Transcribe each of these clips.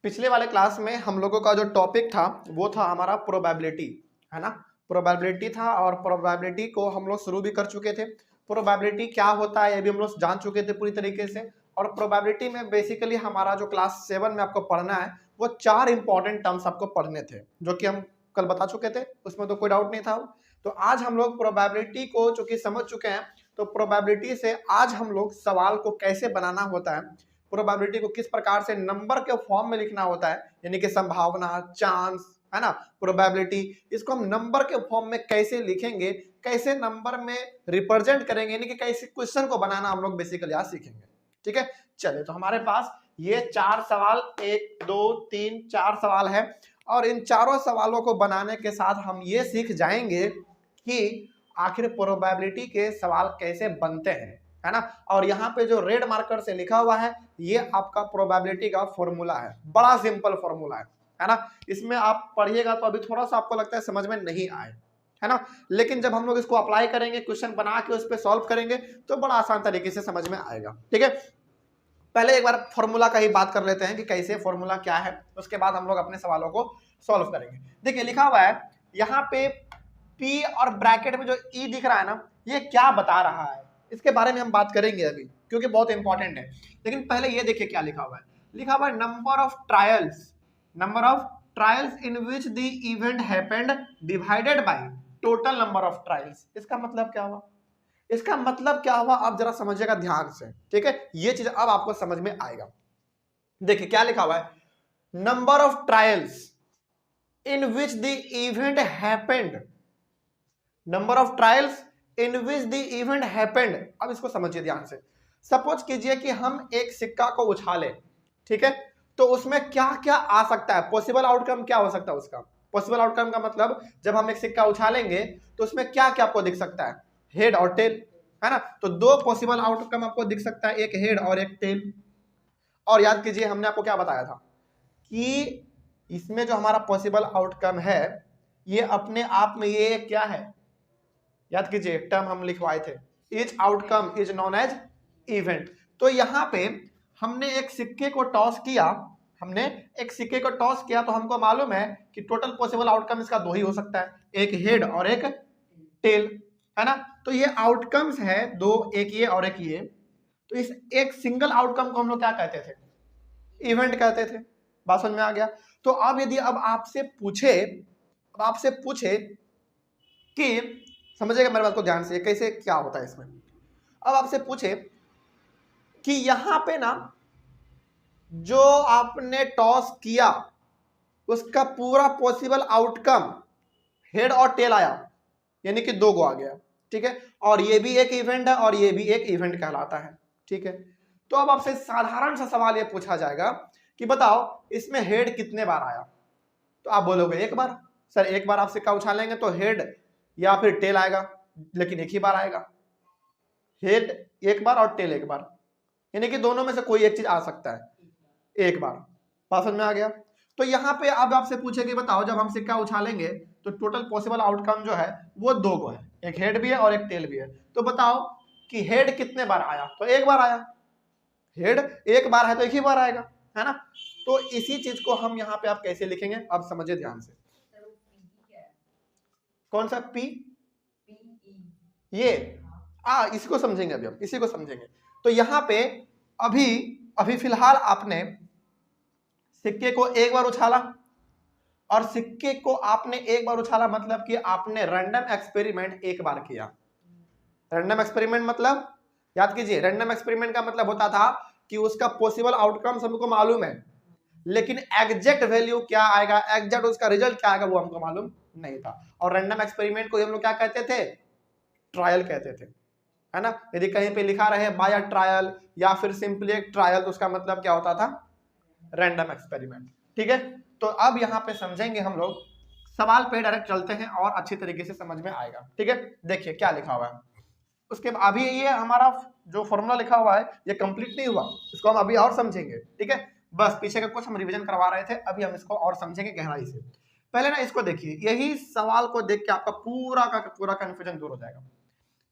पिछले वाले क्लास में हम लोगों का जो टॉपिक था वो था हमारा प्रोबेबिलिटी, है ना। प्रोबेबिलिटी था और प्रोबेबिलिटी को हम लोग शुरू भी कर चुके थे। प्रोबेबिलिटी क्या होता है ये भी हम लोग जान चुके थे पूरी तरीके से। और प्रोबेबिलिटी में बेसिकली हमारा जो क्लास 7 में आपको पढ़ना है वो 4 इंपॉर्टेंट टर्म्स आपको पढ़ने थे जो कि हम कल बता चुके थे, उसमें तो कोई डाउट नहीं था। तो आज हम लोग प्रोबेबिलिटी को चूंकि समझ चुके हैं तो प्रोबेबिलिटी से आज हम लोग सवाल को कैसे बनाना होता है, प्रोबेबिलिटी को किस प्रकार से नंबर के फॉर्म में लिखना होता है, यानी कि संभावना, चांस, है ना, प्रोबेबिलिटी, इसको हम नंबर के फॉर्म में कैसे लिखेंगे, कैसे नंबर में रिप्रेजेंट करेंगे, यानी कि कैसे क्वेश्चन को बनाना हम लोग बेसिकली आज सीखेंगे। ठीक है, चलिए तो हमारे पास ये 4 सवाल, 1 2 3 4 सवाल है और इन चारों सवालों को बनाने के साथ हम ये सीख जाएंगे कि आखिर प्रोबेबिलिटी के सवाल कैसे बनते हैं, है ना। और यहाँ पे जो रेड मार्कर से लिखा हुआ है ये आपका प्रोबेबिलिटी का फॉर्मूला है, बड़ा सिंपल फॉर्मूला है ना। इसमें आप पढ़िएगा तो अभी थोड़ा सा आपको लगता है समझ में नहीं आए, है ना, लेकिन जब हम लोग इसको अप्लाई करेंगे, क्वेश्चन बना के उस पर सॉल्व करेंगे तो बड़ा आसान तरीके से समझ में आएगा। ठीक है, पहले एक बार फॉर्मूला का ही बात कर लेते हैं कि कैसे फॉर्मूला क्या है, उसके बाद हम लोग अपने सवालों को सॉल्व करेंगे। देखिए लिखा हुआ है यहाँ पे P और ब्रैकेट में जो E दिख रहा है ना, ये क्या बता रहा है इसके बारे में हम बात करेंगे अभी, क्योंकि बहुत इंपॉर्टेंट है। लेकिन पहले ये देखिए क्या लिखा हुआ है। लिखा हुआ है number of trials in which the event happened divided by total number of trials. इसका मतलब क्या हुआ, इसका मतलब क्या हुआ आप जरा समझिएगा ध्यान से। ठीक है, ये चीज अब आपको समझ में आएगा। देखिए क्या लिखा हुआ है, number of trials in which the event happened, number of trials in which the event happened. अब इसको समझिए ध्यान से। सपोज कीजिए कि हम एक सिक्का को उछालें, ठीक है, तो उसमें क्या क्या आ सकता है, पॉसिबल आउटकम क्या हो सकता है उसका। पॉसिबल आउटकम का मतलब जब हम एक सिक्का उछालेंगे तो उसमें क्या क्या आपको दिख सकता है, हेड और टेल, है ना। तो दो पॉसिबल आउटकम आपको दिख सकता है, एक हेड और एक टेल। और याद कीजिए हमने आपको क्या बताया था कि इसमें जो हमारा पॉसिबल आउटकम है ये अपने आप में ये क्या है, याद कीजिए टर्म हम लिखवाए थे, each outcome is known as event. तो यहां पे हमने एक सिक्के को टॉस किया, हमने एक सिक्के को टॉस किया तो हमको मालूम है कि टोटल पॉसिबल आउटकम इसका दो ही हो सकता है, एक हेड और एक टेल, है ना। तो ये आउटकम्स है दो, एक ये और एक ये। तो इस एक सिंगल आउटकम को हम लोग क्या कहते थे, इवेंट कहते थे। बात समझ में आ गया। तो अब यदि अब आपसे पूछे कि, समझिएगा मेरे बात को ध्यान से कैसे क्या होता है इसमें। अब आपसे पूछे कि यहां पे ना जो आपने टॉस किया उसका पूरा पॉसिबल आउटकम हेड और टेल आया, यानी कि दो गो आ गया, ठीक है, और ये भी एक इवेंट है और ये भी एक इवेंट कहलाता है। ठीक है, तो अब आपसे साधारण सा सवाल ये पूछा जाएगा कि बताओ इसमें हेड कितने बार आया, तो आप बोलोगे एक बार। सर एक बार आप सिक्का उछालेंगे तो हेड या फिर टेल आएगा, लेकिन एक ही बार आएगा, हेड एक बार और टेल एक बार, यानी कि दोनों में से कोई एक चीज आ सकता है एक बार। बात समझ में आ गया। तो यहाँ पे अब आपसे पूछे कि बताओ जब हम सिक्का उछालेंगे तो टोटल पॉसिबल आउटकम जो है वो दो गो है, एक हेड भी है और एक टेल भी है। तो बताओ कि हेड कितने बार आया, तो एक बार आया, हेड एक बार है तो एक ही बार आएगा, है ना। तो इसी चीज को हम यहाँ पे आप कैसे लिखेंगे अब समझिए ध्यान से। कौन सा पी, ये इसी को समझेंगे अभी हम, इसी को समझेंगे। तो यहाँ पे अभी अभी फिलहाल आपने सिक्के को एक बार उछाला, और सिक्के को आपने एक बार उछाला मतलब कि आपने रैंडम एक्सपेरिमेंट एक बार किया। रैंडम एक्सपेरिमेंट मतलब याद कीजिए, रैंडम एक्सपेरिमेंट का मतलब होता था कि उसका पॉसिबल आउटकम हमको मालूम है, लेकिन एग्जैक्ट वैल्यू क्या आएगा, एग्जैक्ट उसका रिजल्ट क्या आएगा वो हमको मालूम नहीं था। और रैंडम एक्सपेरिमेंट को हम लोग क्या कहते थे, ट्रायल कहते थे, है ना। यदि कहीं पे लिखा रहे बाय अ ट्रायल या फिर सिंपली एक ट्रायल तो उसका मतलब क्या होता था, रैंडम एक्सपेरिमेंट। ठीक है, तो अब यहाँ पे समझेंगे हम लोग, सवाल पे डायरेक्ट चलते हैं और अच्छी तरीके से समझ में आएगा। ठीक है, देखिए क्या लिखा हुआ है। उसके अभी ये हमारा जो फॉर्मूला लिखा हुआ है ये कंप्लीट नहीं हुआ, इसको हम अभी और समझेंगे। ठीक है, बस पीछे का कुछ हम रिवीजन करवा रहे थे, अभी हम इसको और समझेंगे गहराई से। पहले ना इसको देखिए, यही सवाल को देख के आपका पूरा का पूरा कंफ्यूजन दूर हो जाएगा।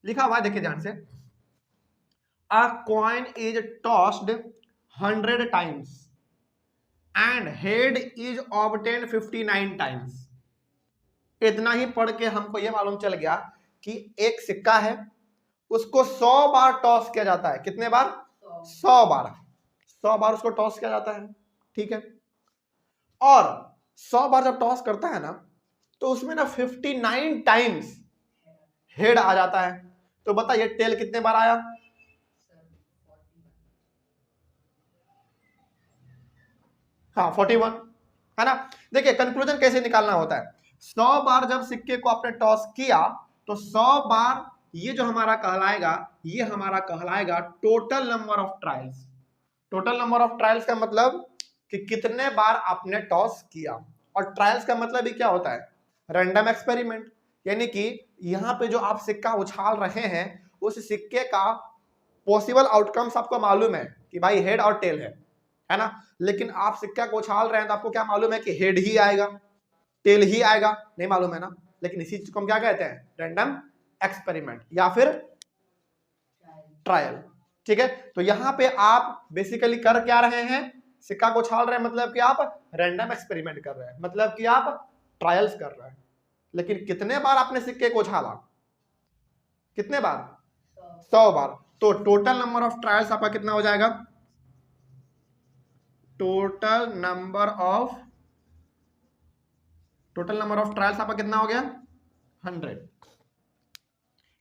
लिखा हुआ है देखिए ध्यान से, अ coin is tossed 100 times and head is obtain 59 times. इतना ही पढ़ के हमको यह मालूम चल गया कि एक सिक्का है, उसको 100 बार टॉस किया जाता है। कितने बार? 100 बार। 100 बार उसको टॉस किया जाता है, ठीक है। और 100 बार जब टॉस करता है ना, तो उसमें ना 59 टाइम्स हेड आ जाता है। तो बताइए टेल कितने बार आया? हाँ 41, है ना। देखिए कंक्लूजन कैसे निकालना होता है। 100 बार जब सिक्के को आपने टॉस किया, तो 100 बार ये जो हमारा कहलाएगा, ये हमारा कहलाएगा total number of trials. Total number of trials का मतलब कि कितने बार आपने टॉस किया। और ट्रायल्स का मतलब ही क्या होता है? Random experiment. यानी कि यहाँ पे जो आप सिक्का उछाल रहे हैं, उस सिक्के का पॉसिबल आउटकम्स आपको मालूम है कि भाई हेड और टेल है ना। लेकिन आप सिक्का को उछाल रहे हैं तो आपको क्या मालूम है कि हेड ही आएगा, टेल ही आएगा? नहीं मालूम है ना। लेकिन इसी चीज को हम क्या कहते हैं? रैंडम एक्सपेरिमेंट या फिर ट्रायल, ठीक है। तो यहाँ पे आप बेसिकली कर क्या रहे हैं? सिक्का को उछाल रहे हैं, मतलब कि आप रैंडम एक्सपेरिमेंट कर रहे हैं, मतलब कि आप ट्रायल्स कर रहे हैं। लेकिन कितने बार आपने सिक्के को उछाला? कितने बार? 100 बार। तो टोटल नंबर ऑफ ट्रायल्स आपका कितना हो जाएगा? टोटल नंबर ऑफ ट्रायल्स आपका कितना हो गया? 100।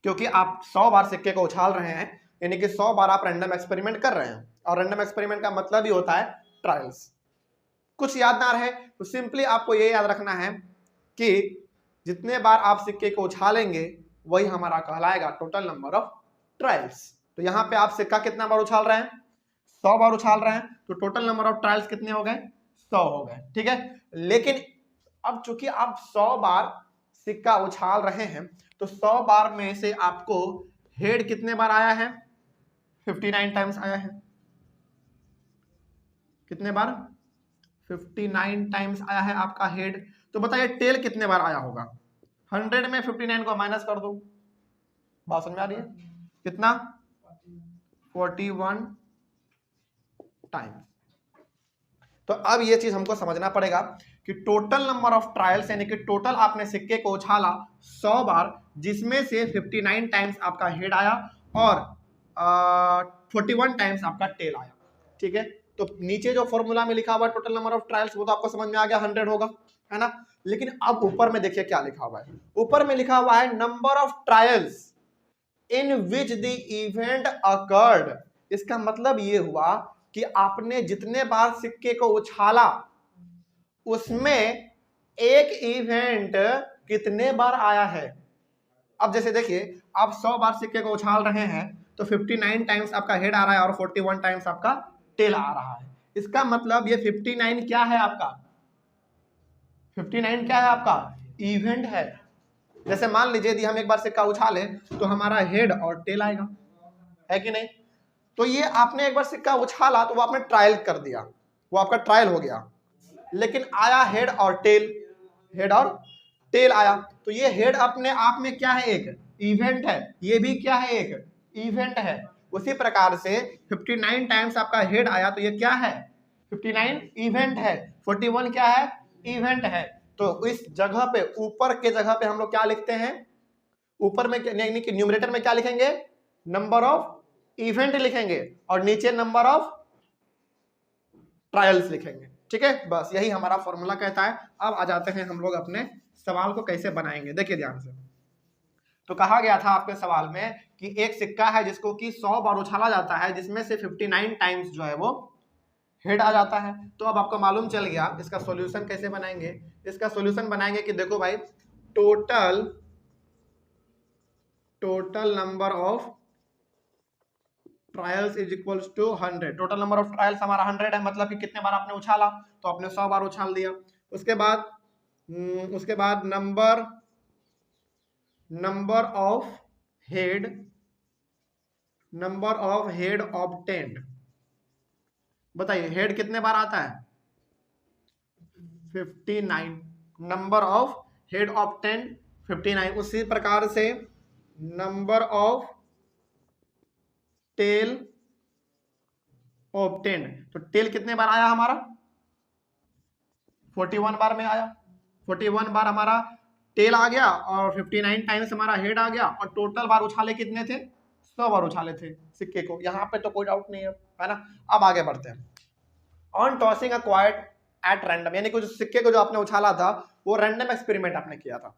क्योंकि आप 100 बार सिक्के को उछाल रहे हैं, यानी कि 100 बार आप रैंडम एक्सपेरिमेंट कर रहे हैं। और रैंडम एक्सपेरिमेंट का मतलब ही होता है ट्रायल्स। कुछ याद ना रहे तो सिंपली आपको ये याद रखना है कि जितने बार आप सिक्के को उछालेंगे, वही हमारा कहलाएगा टोटल नंबर ऑफ ट्रायल्स। तो यहाँ पे आप सिक्का कितना बार उछाल रहे हैं? 100 बार उछाल रहे हैं। तो टोटल नंबर ऑफ ट्रायल्स कितने हो गए? 100 हो गए, ठीक है। लेकिन अब चूंकि आप 100 बार सिक्का उछाल रहे हैं, तो 100 बार में से आपको हेड कितने बार आया है? 59 टाइम्स आया है। कितने बार? 59 टाइम्स आया है आपका हेड। तो बताइए टेल कितने बार आया होगा? 100 में 59 को माइनस कर दो। बात समझ में आ रही है? कितना? 41 टाइम्स। तो अब ये चीज हमको समझना पड़ेगा कि टोटल नंबर ऑफ ट्रायल्स, यानी कि टोटल आपने सिक्के को उछाला 100 बार, जिसमें से 59 टाइम्स आपका हेड आया और 41 टाइम्स आपका टेल आया, ठीक है। तो नीचे जो फॉर्मूला में लिखा हुआ है टोटल नंबर ऑफ ट्रायल्स, वो तो आपको समझ में आ गया 100 होगा, है ना। लेकिन अब ऊपर में देखिए क्या लिखा हुआ है। ऊपर में लिखा हुआ है number of trials in which the event occurred. इसका मतलब ये हुआ कि आपने जितने बार सिक्के को उछाला, उसमें एक इवेंट कितने बार आया है। अब जैसे देखिए, आप 100 बार सिक्के को उछाल रहे हैं, तो 59 टाइम्स आपका हेड आ रहा है और 41 टाइम्स आपका टेल आ रहा है। इसका मतलब ये 59 क्या है आपका? 59 क्या है आपका? इवेंट है। जैसे मान लीजिए यदि हम एक बार सिक्का उछाले तो हमारा हेड और टेल आएगा, है कि नहीं। तो ये आपने एक बार सिक्का उछाला तो वो आपने ट्रायल कर दिया, वो आपका ट्रायल हो गया। लेकिन आया हेड और टेल, हेड और टेल आया। तो ये हेड अपने आप में क्या है? एक इवेंट है। ये भी क्या है? एक इवेंट है। उसी प्रकार से 59 टाइम्स आपका हेड आया, तो ये क्या है? 59 इवेंट है। 41 क्या है? इवेंट है। तो इस जगह पे, ऊपर के जगह पे हम लोग क्या लिखते हैं? ऊपर में यानी कि न्यूमरेटर में क्या लिखेंगे? नंबर ऑफ इवेंट लिखेंगे, और नीचे नंबर ऑफ ट्रायल्स लिखेंगे, ठीक है। बस यही हमारा फॉर्मूला कहता है। अब आ जाते हैं हम लोग अपने सवाल को कैसे बनाएंगे। देखिए ध्यान से। तो कहा गया था आपके सवाल में कि एक सिक्का है जिसको कि 100 बार उछाला जाता है, जिसमें से 59 टाइम्स जो है वो हेड आ जाता है। तो अब आपको मालूम चल गया इसका सॉल्यूशन कैसे बनाएंगे। इसका सॉल्यूशन बनाएंगे कि देखो भाई, total number of trials is equals to 100। Total number of trials हमारा 100 है, मतलब कि कितने बार आपने उछाला, तो आपने 100 बार उछाल दिया। उसके बाद नंबर ऑफ हेड ऑब्टेन्ड। बताइए हेड कितने बार आता है? 59। Number of head obtained 59। उसी प्रकार से नंबर ऑफ टेल ऑब्टेन्ड। तो टेल कितने बार आया हमारा? 41 बार में आया, 41 बार हमारा टेल आ गया और 59 टाइम्स हमारा हेड आ गया, और टोटल बार उछाले कितने थे, 100 बार उछाले थे सिक्के को। यहाँ पे तो कोई डाउट नहीं है ना। अब आगे बढ़ते हैं। On tossing a coin at random, यानी कि सिक्के को जो आपने उछाला था वो रैंडम एक्सपेरिमेंट आपने किया था,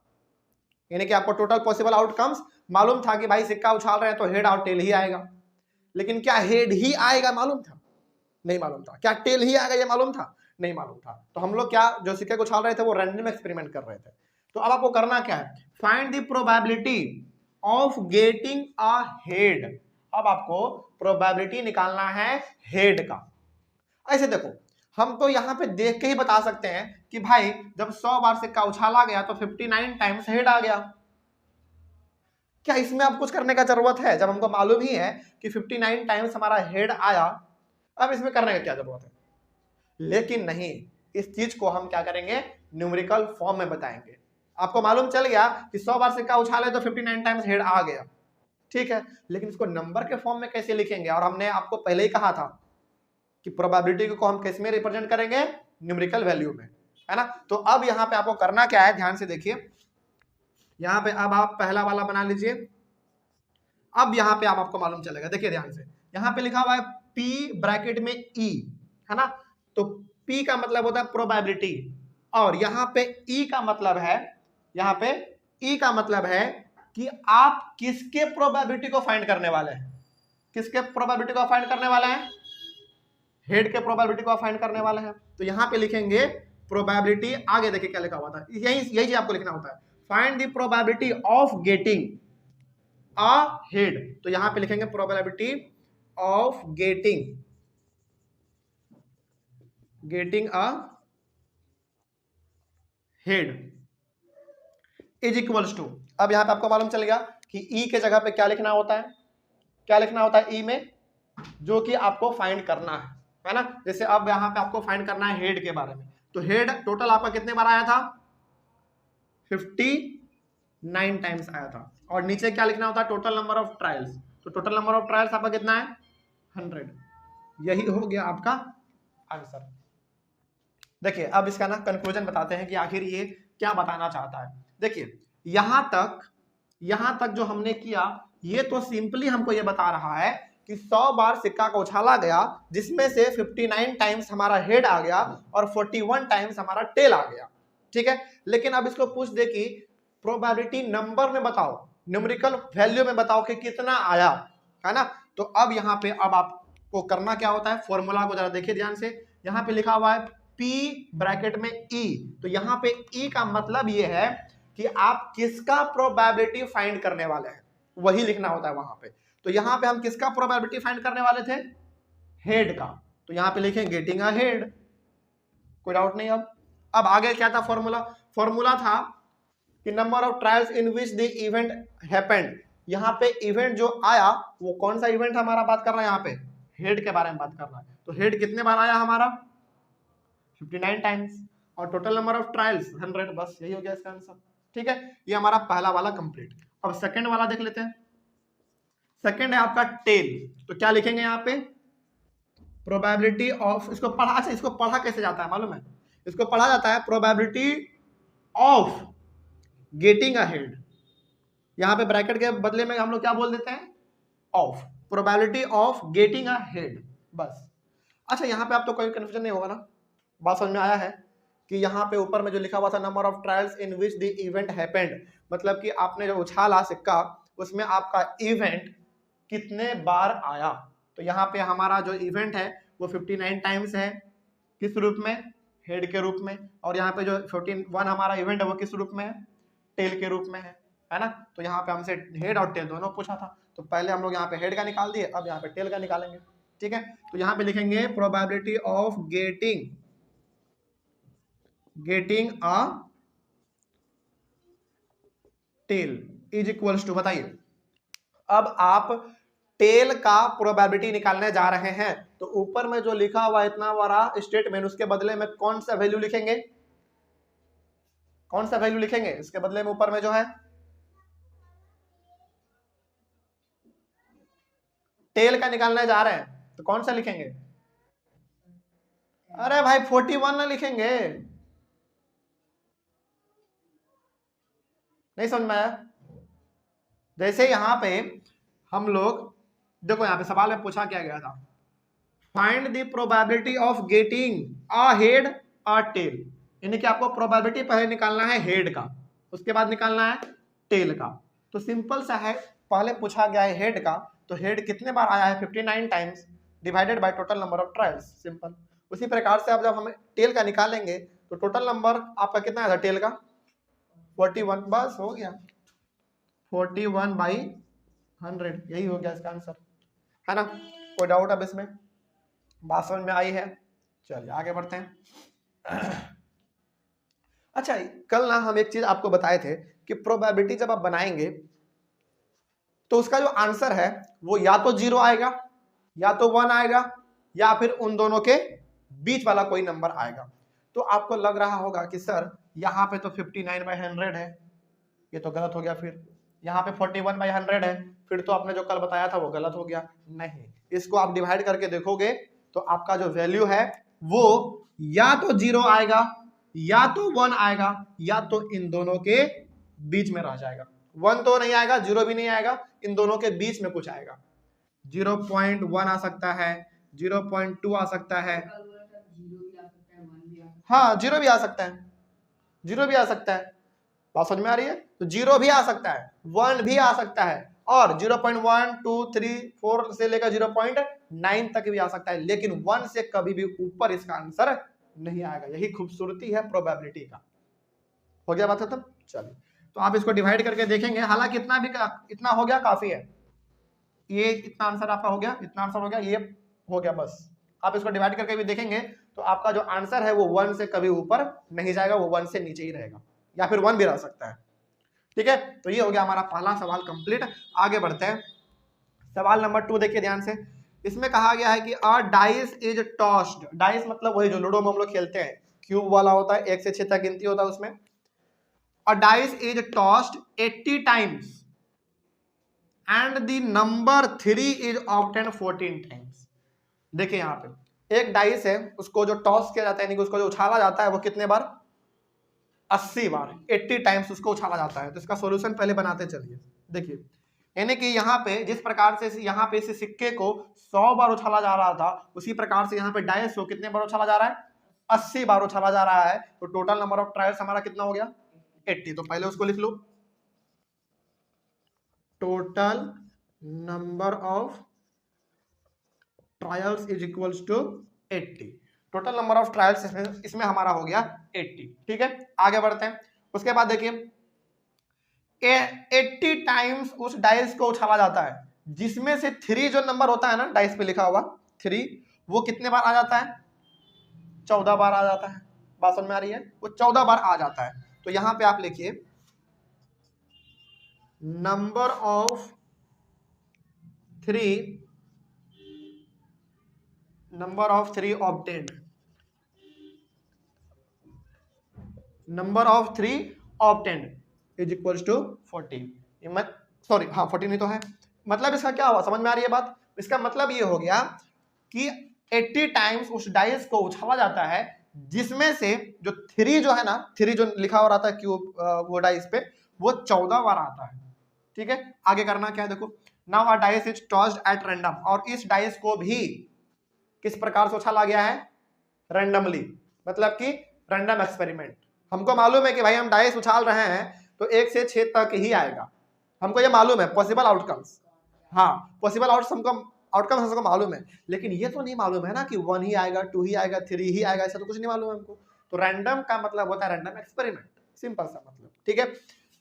यानी कि आपको टोटल पॉसिबल आउटकम्स मालूम था कि भाई सिक्का उछाल रहे हैं तो हेड और टेल ही आएगा, लेकिन क्या हेड ही आएगा मालूम था? नहीं मालूम था। क्या टेल ही आएगा ये मालूम था? नहीं मालूम था। तो हम लोग क्या जो सिक्के को उछाल रहे थे वो रैंडम एक्सपेरिमेंट कर रहे थे। तो अब आपको करना क्या है, find the probability of getting a head. अब आपको प्रोबेबिलिटी निकालना है हेड का। ऐसे देखो, हम तो यहां पे देख के ही बता सकते हैं कि भाई जब 100 बार सिक्का उछाला गया तो 59 टाइम्स हेड आ गया। क्या इसमें अब कुछ करने का जरूरत है? जब हमको मालूम ही है कि 59 टाइम्स हमारा हेड आया, अब इसमें करने का क्या जरूरत है? लेकिन नहीं, इस चीज को हम क्या करेंगे, न्यूमेरिकल फॉर्म में बताएंगे। आपको मालूम चल गया कि 100 बार सिक्का उछाले तो 59 टाइम्स हेड आ गया, ठीक है, लेकिन इसको नंबर के फॉर्म में कैसे लिखेंगे? और हमने आपको पहले ही कहा था कि प्रोबेबिलिटी को हम किस में रिप्रेजेंट करेंगे, न्यूमेरिकल वैल्यू में, है ना। तो अब यहाँ पे आपको करना क्या है, ध्यान से देखिए। यहाँ पे अब आप पहला वाला बना लीजिए। अब यहाँ पे आपको मालूम चलेगा, देखिए ध्यान से, यहाँ पे लिखा हुआ है P ब्रैकेट में E, है ना। तो P का मतलब होता है प्रोबेबिलिटी, और यहाँ पे E का मतलब है, यहाँ पे E का मतलब है कि आप किसके प्रोबेबिलिटी को फाइंड करने वाले हैं। किसके प्रोबेबिलिटी को फाइंड करने वाले हैं? हेड के प्रोबेबिलिटी को फाइंड करने वाले हैं। तो यहाँ पे लिखेंगे प्रोबेबिलिटी, आगे देखिए क्या लिखा हुआ था, यही चीज आपको लिखना होता है, find the probability of getting a head. तो यहां पे लिखेंगे probability of getting a head is equals to, अब यहां पे आपको मालूम चल गया कि ई के जगह पे क्या लिखना होता है, क्या लिखना होता है ई में, जो कि आपको फाइंड करना है ना। जैसे अब यहां पे आपको फाइंड करना है हेड के बारे में, तो हेड टोटल आपका कितने बार आया था, 59 टाइम्स आया था। और नीचे क्या लिखना होता है, टोटल नंबर ऑफ ट्रायल्स। तो टोटल नंबर ऑफ ट्रायल्स आपका कितना है, 100। यही हो गया आपका आंसर। देखिए अब इसका ना कंक्लूजन बताते हैं कि आखिर ये क्या बताना चाहता है। देखिए यहां तक जो हमने किया, ये तो सिंपली हमको ये बता रहा है कि 100 बार सिक्का को उछाला गया, जिसमें से 59 टाइम्स हमारा हेड आ गया और 41 टाइम्स हमारा टेल आ गया, ठीक है। लेकिन अब इसको पूछ दे कि प्रोबेबिलिटी नंबर में बताओ, न्यूमेरिकल वैल्यू में बताओ कि कितना आया, है ना। तो अब यहाँ पे अब आपको करना क्या होता है, फॉर्मूला को जरा देखिए ध्यान से। यहाँ पे लिखा हुआ है P ब्रैकेट में E, तो यहाँ पे E का मतलब ये है कि आप किसका प्रोबेबिलिटी फाइंड करने वाले हैं, वही लिखना होता है वहां पे। तो यहाँ पे हम किसका प्रोबेबिलिटी फाइंड करने वाले थे, हेड का। तो यहाँ पे लिखें गेटिंग अ हेड, कोई डाउट नहीं। अब आगे क्या था फॉर्मूला, फॉर्मूला था कि number of trials in which the event happened. यहाँ पे इवेंट जो आया वो कौन सा इवेंट हमारा बात कर रहा है, यहाँ पे हेड के बारे में बात कर रहा है। तो हेड कितने बार आया हमारा, 59 टाइम्स, और टोटल नंबर ऑफ ट्रायल्स 100। बस यही हो गया इसका आंसर, ठीक है। ये हमारा पहला वाला कंप्लीट। अब सेकंड वाला देख लेते हैं। सेकंड है आपका टेल, तो क्या लिखेंगे यहाँ पे, प्रोबेबिलिटी ऑफ, इसको पढ़ा, अच्छा इसको पढ़ा कैसे जाता है मालूम है, इसको पढ़ा जाता है probability of getting a head. यहां पे ब्रैकेट के बदले में हम लोग क्या बोल देते हैं, of, probability of getting a head, बस। अच्छा यहाँ पे आप तो कोई कंफ्यूजन नहीं होगा ना, बात समझ में आया है कि यहाँ पे ऊपर में जो लिखा हुआ था number of trials in which the event happened, मतलब कि आपने जो उछाला सिक्का उसमें आपका इवेंट कितने बार आया। तो यहाँ पे हमारा जो इवेंट है वो 59 टाइम्स है, किस रूप में, हेड के रूप में। और यहाँ पे जो 41 हमारा इवेंट है वो किस रूप में है, टेल के रूप में है ना। तो यहाँ पे हमसे हेड और टेल दोनों पूछा था, तो पहले हम लोग यहाँ पे हेड का निकाल दिए, अब यहाँ पे टेल का निकालेंगे, ठीक है। तो यहाँ पे लिखेंगे probability of getting a tail is equals to, बताइए अब आप टेल का प्रोबेबिलिटी निकालने जा रहे हैं, तो ऊपर में जो लिखा हुआ इतना बड़ा स्टेटमेंट, उसके बदले में कौन सा वैल्यू लिखेंगे, कौन सा वैल्यू लिखेंगे इसके बदले में, ऊपर में जो है टेल का निकालने जा रहे हैं तो कौन सा लिखेंगे, अरे भाई 41 ना लिखेंगे, नहीं समझ में आया? जैसे यहाँ पे हम लोग देखो, यहाँ पे सवाल में पूछा क्या गया था, find the probability of getting a head a tail, यानी कि आपको प्रोबेबिलिटी पहले निकालना है हेड का, उसके बाद निकालना है टेल का। तो सिंपल सा है, पहले पूछा गया है हेड का, तो हेड कितने बार आया है 59 times divided by total number of trials, simple. उसी प्रकार से अब जब हम टेल का निकालेंगे तो टोटल नंबर आपका कितना आया था टेल का 41, बस हो गया 41/100, यही हो गया इसका आंसर, है ना? कोई डाउट अब इसमें? बात समझ में आई है? चलिए आगे बढ़ते हैं। अच्छा, कल ना हम एक चीज आपको बताए थे कि प्रोबेबिलिटी जब आप बनाएंगे तो उसका जो आंसर है वो या तो 0 आएगा, या तो 1 आएगा, या फिर उन दोनों के बीच वाला कोई नंबर आएगा। तो आपको लग रहा होगा कि सर यहाँ पे तो 59/100 है, ये तो गलत हो गया, फिर यहाँ पे 41/100 है, फिर तो आपने जो कल बताया था वो गलत हो गया। नहीं, इसको आप डिवाइड करके देखोगे तो आपका जो वैल्यू है वो या तो 0 आएगा, या तो 1 आएगा, या तो इन दोनों के बीच में रह जाएगा। 1 तो नहीं आएगा, 0 भी नहीं आएगा, इन दोनों के बीच में कुछ आएगा। 0.1 आ सकता है, 0.2 आ सकता है, हाँ 0 भी आ सकता है, 0 भी आ सकता है। बात समझ में आ रही है? तो 0 भी आ सकता है, 1 भी आ सकता है, और 0.1 2 3 4 से लेकर 0.9 तक भी आ सकता है, लेकिन 1 से कभी भी ऊपर इसका आंसर नहीं आएगा। यही खूबसूरती है प्रोबेबिलिटी का। हो गया बात खत्म? चलिए, तो आप इसको डिवाइड करके देखेंगे, हालांकि इतना हो गया काफी है, ये इतना आंसर आपका हो गया, इतना आंसर हो गया, ये हो गया, बस। आप इसको डिवाइड करके भी देखेंगे तो आपका जो आंसर है वो 1 से कभी ऊपर नहीं जाएगा, वो 1 से नीचे ही रहेगा, या फिर 1 भी रह सकता है। ठीक है, तो ये हो गया हमारा पहला सवाल कंप्लीट। आगे बढ़ते हैं, सवाल नंबर 2 देखिए ध्यान से। इसमें कहा गया है कि a dice is tossed, dice मतलब वही जो लूडो में हम लोग खेलते हैं, क्यूब वाला होता है, 1 से 6 तक गिनती होता है उसमें। अ dice is tossed 80 times and the number 3 is obtained 14 times. देखिए यहाँ पे एक डाइस है, उसको जो टॉस किया जाता है, यानी कि उसको जो उछाला जाता है, वो कितने बार? 80 बार, 80 टाइम्स उसको उछाला जाता है। तो इसका सॉल्यूशन पहले बनाते चलिए। देखिए, यानी कि यहाँ पे जिस प्रकार से यहाँ पे इस सिक्के को 100 बार उछाला जा रहा था, उसी प्रकार से यहाँ पे डाइस को कितने बार उछाला जा रहा है? 80 बार उछाला जा रहा है। तो टोटल नंबर ऑफ ट्रायल्स हमारा कितना हो गया? 80। तो पहले उसको लिख लो, total number of trials is equals to 80। Total number of trials इसमें हमारा हो गया 80। ठीक है, आगे बढ़ते हैं। उसके बाद देखिए 80 टाइम्स उस डाइस को उछाला जाता है, जिसमें से 3 जो नंबर होता है ना डाइस पे लिखा हुआ 3, वो कितने बार आ जाता है? 14 बार आ जाता है। बात समझ में आ रही है? वो 14 बार आ जाता है। तो यहां पे आप लिखिए number of 3 obtained, number of 3 obtained is equals to 14। Sorry, हाँ 14 ही तो है। मतलब इसका क्या हुआ, समझ में आ रही है बात? इसका मतलब ये हो गया कि 80 टाइम्स उस डाइस को उछाला जाता है, जिसमें से जो 3 जो है ना, 3 जो लिखा हो रहा था क्यूब वो डाइस पे, वो 14 बार आता है। ठीक है, आगे करना क्या है देखो, now a dice is tossed at random, और इस डाइस को भी किस प्रकार से उछाला गया है? रैंडमली, मतलब कि रैंडम एक्सपेरिमेंट। हमको मालूम है कि भाई हम डाइस उछाल रहे हैं तो 1 से 6 तक ही आएगा, हमको ये मालूम है, पॉसिबल आउटकम्स, हाँ पॉसिबल आउटकम्स हमको मालूम है, लेकिन ये तो नहीं मालूम है ना कि 1 ही आएगा, 2 ही आएगा, 3 ही आएगा, ऐसा तो कुछ नहीं मालूम है हमको। तो रैंडम का मतलब होता है रैंडम एक्सपेरिमेंट, सिंपल सा मतलब। ठीक है,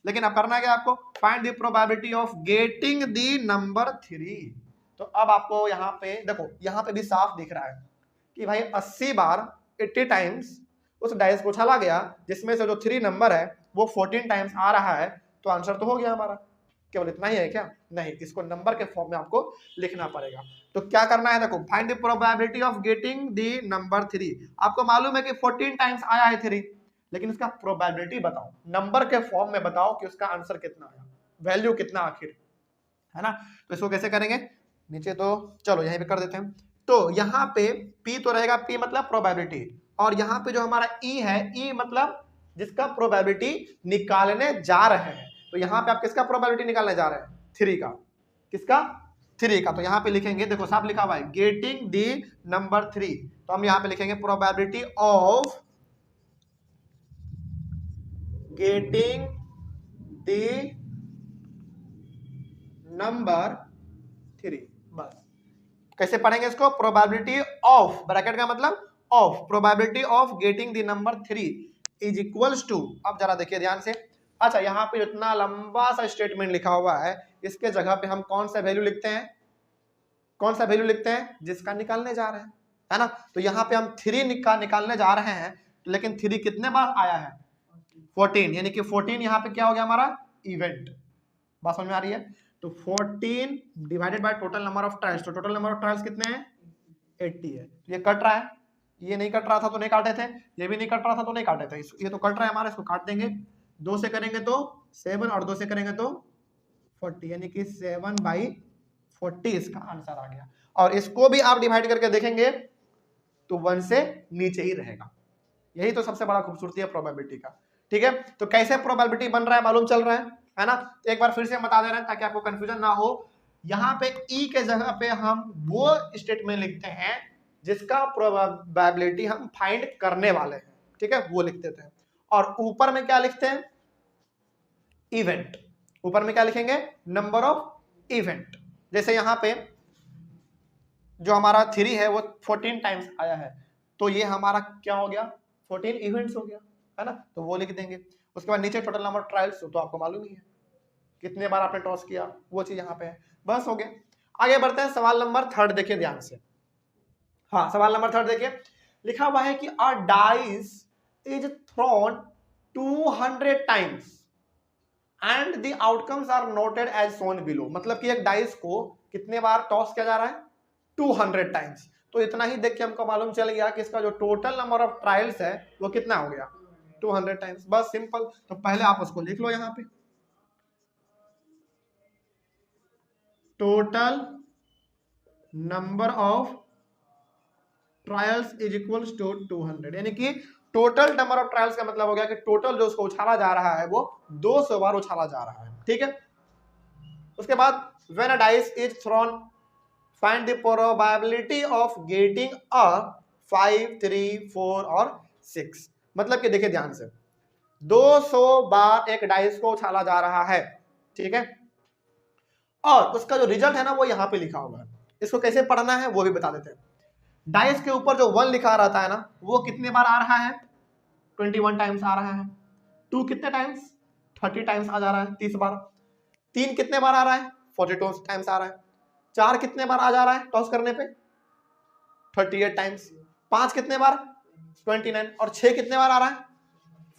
लेकिन अब करना क्या आपको? Find the probability of getting the number 3। तो अब आपको यहाँ पे देखो, यहाँ पे भी साफ दिख रहा है कि भाई 80 बार 80 टाइम्स उस डाइस को उछाला गया, जिसमें से जो 3 नंबर है वो 14 टाइम्स आ रहा है। तो आंसर तो हो गया हमारा। केवल इतना ही है क्या? नहीं, इसको नंबर के फॉर्म में आपको लिखना पड़ेगा। तो क्या करना है देखो, find the probability of getting the number 3। आपको मालूम है कि 14 टाइम्स आया है 3, लेकिन इसका प्रोबेबिलिटी बताओ, नंबर के फॉर्म में बताओ कि उसका आंसर कितना आया, वैल्यू कितना आखिर, है ना? तो इसको कैसे करेंगे? नीचे तो चलो यहीं पे कर देते हैं। तो यहाँ पे P तो रहेगा, P मतलब प्रोबेबिलिटी, और यहाँ पे जो हमारा E है, E मतलब जिसका प्रोबेबिलिटी निकालने जा रहे हैं। तो यहाँ पे आप किसका प्रोबेबिलिटी निकालने जा रहे हैं? 3 का। किसका? 3 का। तो यहाँ पे लिखेंगे, देखो साफ लिखा हुआ है गेटिंग दी नंबर 3, तो हम यहाँ पे लिखेंगे probability of getting the number 3। बस कैसे पढ़ेंगे इसको? प्रोबेबिलिटी ऑफ, ब्रैकेट का मतलब of, probability of getting the number 3 is equals to, अब जरा देखिए ध्यान से। अच्छा, यहाँ पे इतना लंबा सा स्टेटमेंट लिखा हुआ है, इसके जगह पे हम कौन सा वैल्यू लिखते हैं? कौन सा वैल्यू लिखते हैं? जिसका निकालने जा रहे हैं, है ना। तो यहाँ पे हम 3 का निकालने जा रहे हैं, लेकिन 3 कितने बार आया है? 14, यानी कि 14 यहाँ पे क्या हो गया हमारा? इवेंट। बात समझ में आ रही है? तो 14 divided by total number of trials, तो टोटल नंबर ऑफ ट्रायल्स कितने हैं? 80 है। ये कट रहा है, ये नहीं कट रहा था तो नहीं काटे थे, ये भी नहीं कट रहा था तो नहीं काटे थे, ये तो कट रहा है हमारा, इसको काट देंगे। 2 से करेंगे तो 7 और 2 से करेंगे तो 40, यानी कि 7/40 इसका आंसर आ गया। और इसको भी आप डिवाइड करके देखेंगे तो 1 से नीचे ही रहेगा। यही तो सबसे बड़ा खूबसूरती है प्रोबेबिलिटी का। ठीक है, तो कैसे प्रोबेबिलिटी बन रहा है मालूम चल रहा है ना। तो एक बार फिर से बता दे रहे हैं ताकि आपको कंफ्यूजन ना हो। यहाँ पे ई के जगह पे हम वो स्टेटमेंट लिखते हैं जिसका प्रोबेबिलिटी हम फाइंड करने वाले हैं, ठीक है, वो लिख देते हैं। और ऊपर में क्या लिखते हैं? इवेंट। ऊपर में क्या लिखेंगे? Number of event. जैसे यहाँ पे जो हमारा 3 है वो 14 टाइम्स आया है, तो ये हमारा क्या हो गया? 14 इवेंट्स हो गया, है ना। तो वो लिख देंगे। उसके बाद नीचे टोटल नंबर ऑफ ट्रायल्स, तो आपको मालूम ही है कितने बार आपने टॉस किया, वो चीज यहाँ पे है। बस हो गया। आगे बढ़ते हैं, सवाल नंबर 3 देखिए ध्यान से। हाँ, सवाल नंबर 3 देखिए, लिखा हुआ है कि a dice is thrown 200 times and the outcomes are noted as shown below. मतलब कि एक डाइस को कितने बार टॉस किया जा रहा है? 200 टाइम्स। तो इतना ही देख के हमको मालूम चल गया कि इसका जो टोटल नंबर ऑफ ट्रायल्स है वो कितना हो गया? 200 टाइम्स। बस सिंपल। तो पहले आप उसको लिख लो यहाँ पे, total number of trials is equals to 200, यानी कि टोटल नंबर ऑफ ट्रायल्स का मतलब हो गया कि टोटल जो उसको उछाला जा रहा है वो 200 बार उछाला जा रहा है, ठीक है। उसके बाद when a dice is throne find the probability of getting अ 5, 3, 4 और 6। मतलब कि देखिए ध्यान से, 200 बार एक डाइस को उछाला जा रहा है, ठीक है, और उसका जो रिजल्ट है ना वो यहाँ पे लिखा हुआ है। इसको कैसे पढ़ना है वो भी बता देते हैं। डाइस के ऊपर जो 1 लिखा रहता है ना वो कितने बार आ रहा है? 21 टाइम्स आ रहा है। 2 कितने टाइम्स? 30 टाइम्स आ जा रहा है, 30 बार। 3 कितने बार आ रहा है? 42 टाइम्स आ रहा है। 4 कितने बार आ जा रहा है टॉस करने पे? 38 टाइम्स। 5 कितने बार? 29। और 6 कितने बार आ रहा है?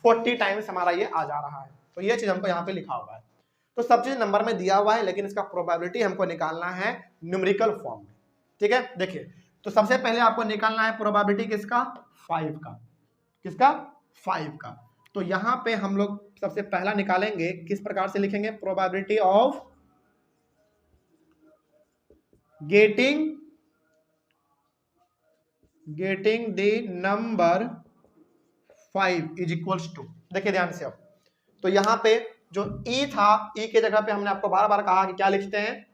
40 टाइम्स हमारा ये आ जा रहा है। तो ये चीज हमको यहाँ पे लिखा हुआ है। तो सब चीज नंबर में दिया हुआ है, लेकिन इसका प्रोबेबिलिटी हमको निकालना है न्यूमेरिकल फॉर्म में, ठीक है। देखिए, तो सबसे पहले आपको निकालना है प्रोबेबिलिटी किसका? 5 का। किसका? 5 का। तो यहां पे हम लोग सबसे पहला निकालेंगे, किस प्रकार से लिखेंगे? Probability of getting the number 5 is equals to, देखिए ध्यान से। अब तो यहां पे जो ई था, ई के जगह पे हमने आपको बार बार कहा कि क्या लिखते हैं?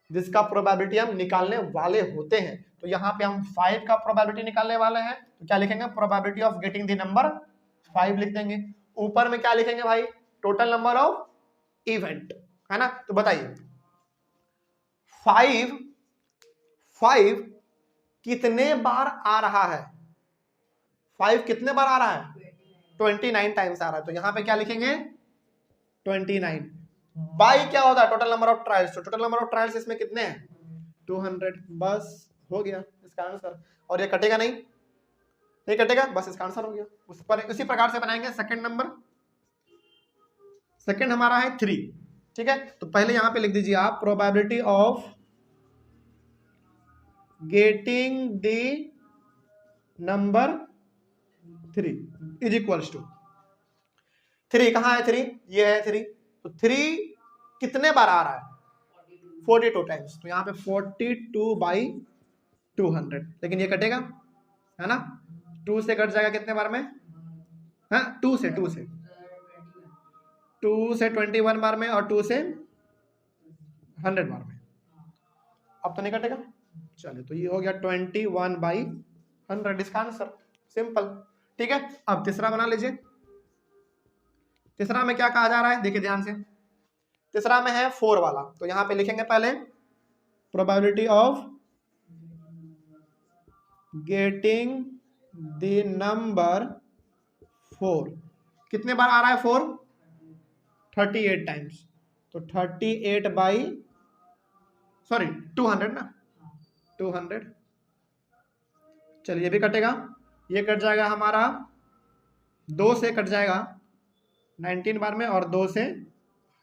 जिसका प्रोबेबिलिटी हम निकालने वाले होते हैं। तो यहाँ पे हम 5 का प्रोबेबिलिटी निकालने वाले हैं, तो क्या लिखेंगे? Probability of getting the number 5 लिख देंगे। ऊपर में क्या लिखेंगे भाई? टोटल नंबर ऑफ इवेंट, है ना। तो बताइए 5 कितने बार आ रहा है? 5 कितने बार आ रहा है? 29 टाइम्स आ रहा है। तो यहाँ पे क्या लिखेंगे? 29 बाई क्या होता है? Total number of trials. तो टोटल नंबर ऑफ ट्रायल्स इसमें कितने हैं? 200। बस हो गया इसका आंसर। और ये कटेगा नहीं, नहीं कटेगा, बस इसका आंसर हो गया। उस पर उसी प्रकार से बनाएंगे सेकंड नंबर। सेकंड हमारा है 3, ठीक है। तो पहले यहां पे लिख दीजिए आप probability of getting the number 3 is equals to 3। कहां है 3? ये है 3। तो 3 कितने बार आ रहा है? 42 टाइम्स। तो यहाँ पे 42/200, लेकिन ये कटेगा, है ना। 2 से कट जाएगा कितने बार में? हाँ, 2 से 2 से 21 बार में और 2 से 100 बार में। अब तो नहीं कटेगा। चलिए, तो ये हो गया 21/100 इसका आंसर, सिंपल। ठीक है, अब तीसरा बना लीजिए। तीसरा में क्या कहा जा रहा है, देखिए ध्यान से। तीसरा में है 4 वाला, तो यहां पे लिखेंगे पहले probability of getting the number 4। कितने बार आ रहा है 4? 38 टाइम्स। तो 200 ना, 200। चलिए, ये भी कटेगा, ये कट जाएगा हमारा 2 से कट जाएगा 19 बार में और 2 से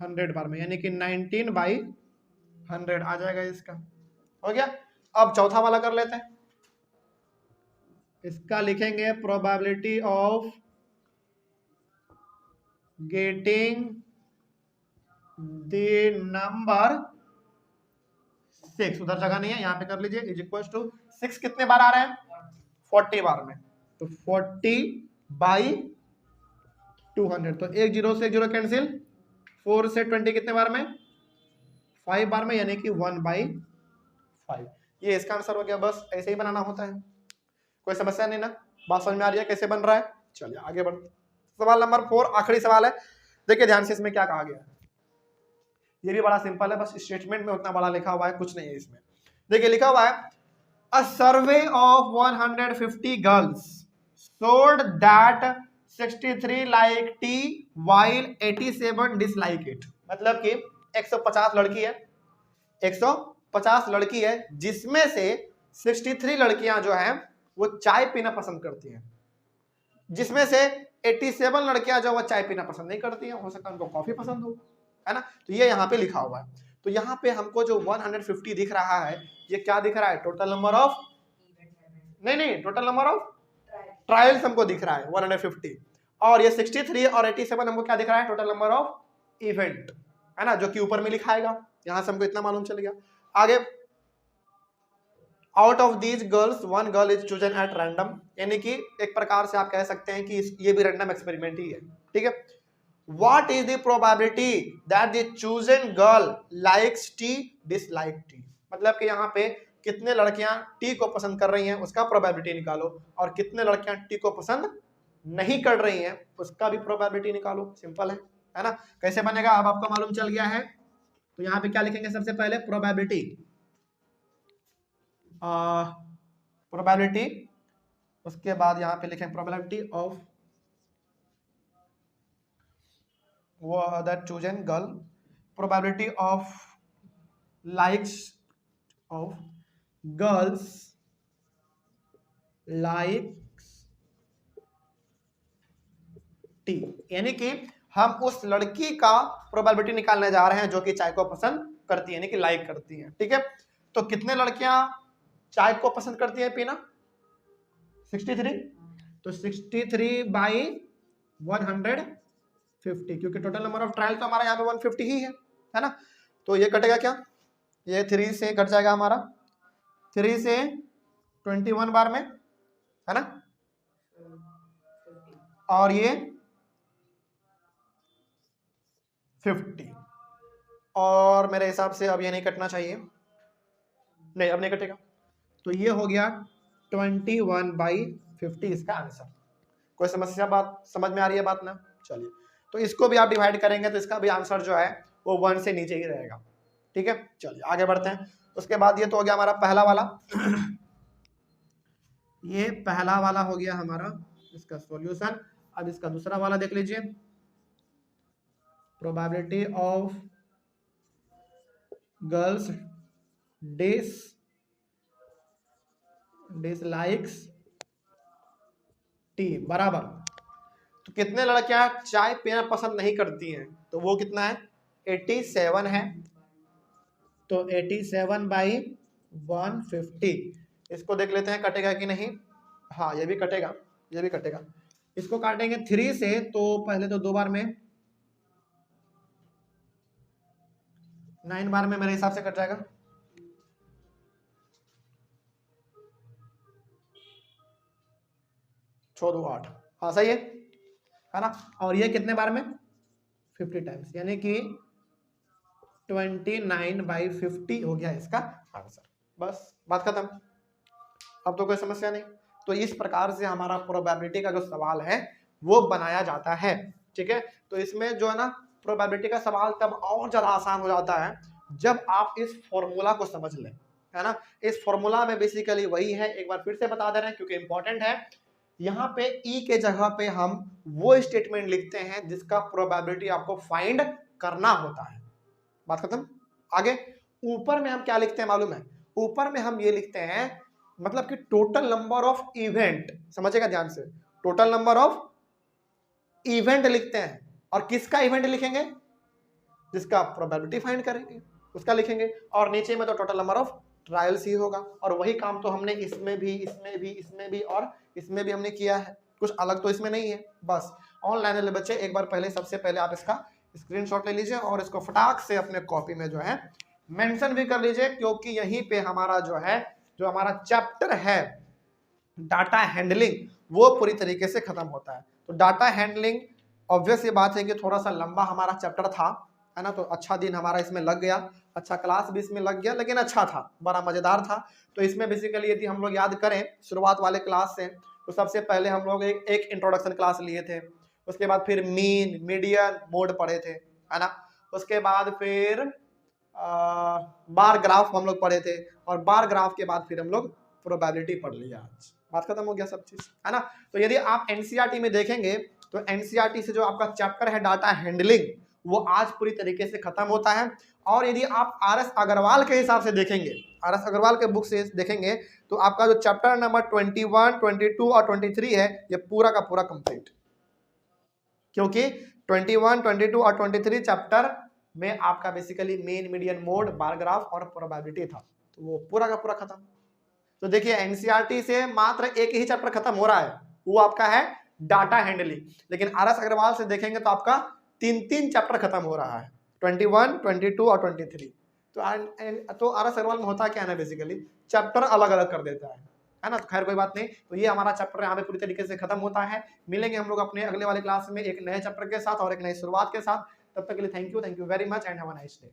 100 बार में, यानी कि 19/100 आ जाएगा इसका। हो गया। अब चौथा वाला कर लेते हैं। इसका लिखेंगे probability of getting the number 6। उधर जगह नहीं है, यहाँ पे कर लीजिए, इज इक्वल टू 6 कितने बार आ रहे हैं? 40 बार में। तो 40/200, तो 1 0 से 1 0 कैंसिल। 4 से 20 कितने बार में? 5 बार में, यानी कि 1/5। ये इसका आंसर हो गया। बस ऐसे ही बनाना होता है, कोई समस्या नहीं ना। बात समझ में आ रही है कैसे बन रहा है? चलिए आगे बढ़ते। सवाल नंबर 4 आखिरी सवाल है। देखिए ध्यान से, इसमें क्या कहा गया है। ये भी बड़ा सिंपल है, बस स्टेटमेंट में उतना बड़ा लिखा हुआ है, कुछ नहीं है इसमें। देखिए लिखा हुआ है, a survey of 150 girls showed that 63 like tea while 87 dislike it। मतलब कि 150 लड़की है, 150 लड़की है, जिसमें से 63 लड़कियां जो हैं वो चाय पीना पसंद करती हैं, जिसमें से 87 लड़कियां जो वो चाय पीना पसंद नहीं करती हैं। हो सकता है उनको कॉफी पसंद हो, है ना। तो ये यहाँ पे लिखा हुआ है। तो यहाँ पे हमको जो 150 दिख रहा है, ये क्या दिख रहा है? टोटल नंबर ऑफ, नहीं, टोटल नंबर ऑफ ट्रायल्स हमको दिख रहा है 150। और ये 63 और 87 हमको क्या दिख रहा है? टोटल नंबर ऑफ इवेंट, है ना, जो कि ऊपर में लिखाएगा। यहां से हमको इतना मालूम चल गया। आगे, out of these girls 1 girl is chosen at random, यानी कि एक प्रकार से आप कह सकते हैं कि ये भी रैंडम एक्सपेरिमेंट ही है। ठीक है। What is the probability that the chosen girl likes tea, dislike tea? मतलब कि यहाँ पे कितने लड़कियां टी को पसंद कर रही हैं उसका प्रोबेबिलिटी निकालो, और कितने लड़कियां टी को पसंद नहीं कर रही हैं उसका भी प्रोबेबिलिटी निकालो। सिंपल है ना। कैसे बनेगा अब आपको मालूम चल गया है। तो यहाँ पे क्या लिखेंगे? सबसे पहले प्रोबेबिलिटी, उसके बाद यहाँ पे लिखेंगे probability of that chosen girl, probability of likes of girls likes tea, यानी कि हम उस लड़की का प्रोबेबिलिटी निकालने जा रहे हैं जो कि चाय को पसंद करती है, यानी कि लाइक करती है। ठीक है। तो कितने लड़कियां चाय को पसंद करती है पीना? 63। तो 63/150, क्योंकि टोटल नंबर ऑफ ट्रायल तो हमारा यहाँ पे 150 ही है ना। तो ये कटेगा क्या? ये 3 से कट जाएगा हमारा, 3 से 21 बार में, है ना। और ये 50, और मेरे हिसाब से अब ये नहीं कटना चाहिए, नहीं अब नहीं कटेगा। तो ये हो गया 21/50 इसका आंसर। कोई समस्या, बात समझ में आ रही है बात ना? चलिए, तो इसको भी आप डिवाइड करेंगे तो इसका भी आंसर जो है वो 1 से नीचे ही रहेगा। ठीक है। चलिए आगे बढ़ते हैं। उसके बाद ये तो हो गया हमारा पहला वाला ये पहला वाला हो गया हमारा इसका सॉल्यूशन। अब इसका दूसरा वाला देख लीजिए, probability of girls dislikes T बराबर, तो कितने लड़कियां चाय पीना पसंद नहीं करती हैं? तो वो कितना है? 87 है। तो 87/150, इसको देख लेते हैं कटेगा कि नहीं। हाँ, ये भी कटेगा, ये भी कटेगा। इसको काटेंगे 3 से, तो पहले तो 2 बार में, 9 बार में मेरे हिसाब से कट जाएगा। छोड़ दो 8, हाँ सही है ना। और ये कितने बार में? 50 टाइम्स, यानी कि 29/50 हो गया इसका आंसर। बस बात खत्म, अब तो कोई समस्या नहीं। तो इस प्रकार से हमारा प्रोबेबिलिटी का जो सवाल है वो बनाया जाता है, ठीक है। तो इसमें जो है ना प्रोबेबिलिटी का सवाल तब और ज्यादा आसान हो जाता है जब आप इस फॉर्मूला को समझ लें, है ना। इस फॉर्मूला में बेसिकली वही है, एक बार फिर से बता दे रहे हैं क्योंकि इंपॉर्टेंट है। यहाँ पे ई के जगह पे हम वो स्टेटमेंट लिखते हैं जिसका प्रोबेबिलिटी आपको फाइंड करना होता है। बात खत्म। आगे ऊपर में हम क्या लिखते हैं मालूम है? ऊपर में हम ये लिखते हैं मतलब कि टोटल नंबर ऑफ इवेंट, समझेगा ध्यान से, टोटल नंबर ऑफ इवेंट लिखते हैं। और किसका इवेंट लिखेंगे? जिसका प्रोबेबिलिटी फाइंड करेंगे उसका लिखेंगे। और नीचे में तो टोटल नंबर ऑफ ट्रायल्स ही होगा। और वही काम तो हमने इसमें भी और इसमें भी हमने किया है, कुछ अलग तो इसमें नहीं है। बस ऑनलाइन वाले बच्चे एक बार पहले, सबसे पहले आप इसका स्क्रीनशॉट ले लीजिए और इसको फटाक से अपने कॉपी में जो है मेंशन भी कर लीजिए, क्योंकि यहीं पे हमारा जो है, जो हमारा चैप्टर है डाटा हैंडलिंग, वो पूरी तरीके से खत्म होता है। तो डाटा हैंडलिंग ऑब्वियस ये बात है कि थोड़ा सा लंबा हमारा चैप्टर था, है ना। तो अच्छा दिन हमारा इसमें लग गया, अच्छा क्लास भी इसमें लग गया, लेकिन अच्छा था, बड़ा मजेदार था। तो इसमें बेसिकली यदि हम लोग याद करें शुरुआत वाले क्लास से, तो सबसे पहले हम लोग एक इंट्रोडक्शन क्लास लिए थे, उसके बाद फिर मीन मीडियन मोड पढ़े थे, है ना। उसके बाद फिर बार ग्राफ हम लोग पढ़े थे, और बार ग्राफ के बाद फिर हम लोग प्रोबेबिलिटी पढ़ लिया। आज बात खत्म हो गया सब चीज, है ना। तो यदि आप एनसीईआरटी में देखेंगे तो एनसीईआरटी से जो आपका चैप्टर है डाटा हैंडलिंग, वो आज पूरी तरीके से खत्म होता है। और यदि आप आरएस अग्रवाल के हिसाब से देखेंगे, आरएस अग्रवाल के बुक से देखेंगे, तो आपका जो चैप्टर नंबर 21, 22 और 23 है, ये पूरा का पूरा कंप्लीट। क्योंकि 21, 22 और 23 चैप्टर में आपका basically mean median mode, bar graph और प्रोबेबिलिटी था, तो वो पूरा का पूरा खत्म। तो देखिए एनसीईआरटी से मात्र एक ही चैप्टर खत्म हो रहा है, वो आपका है डाटा हैंडलिंग। लेकिन आरएस अग्रवाल से देखेंगे तो आपका 3 चैप्टर खत्म हो रहा है, 21, 22 और 23। तो आरएस अग्रवाल में होता क्या है ना, बेसिकली चैप्टर अलग अलग कर देता है ना। तो खैर कोई बात नहीं। तो ये हमारा चैप्टर यहाँ पे पूरी तरीके से खत्म होता है। मिलेंगे हम लोग अपने अगले वाले क्लास में एक नए चैप्टर के साथ और एक नई शुरुआत के साथ। तब तक के लिए thank you very much and have a nice day.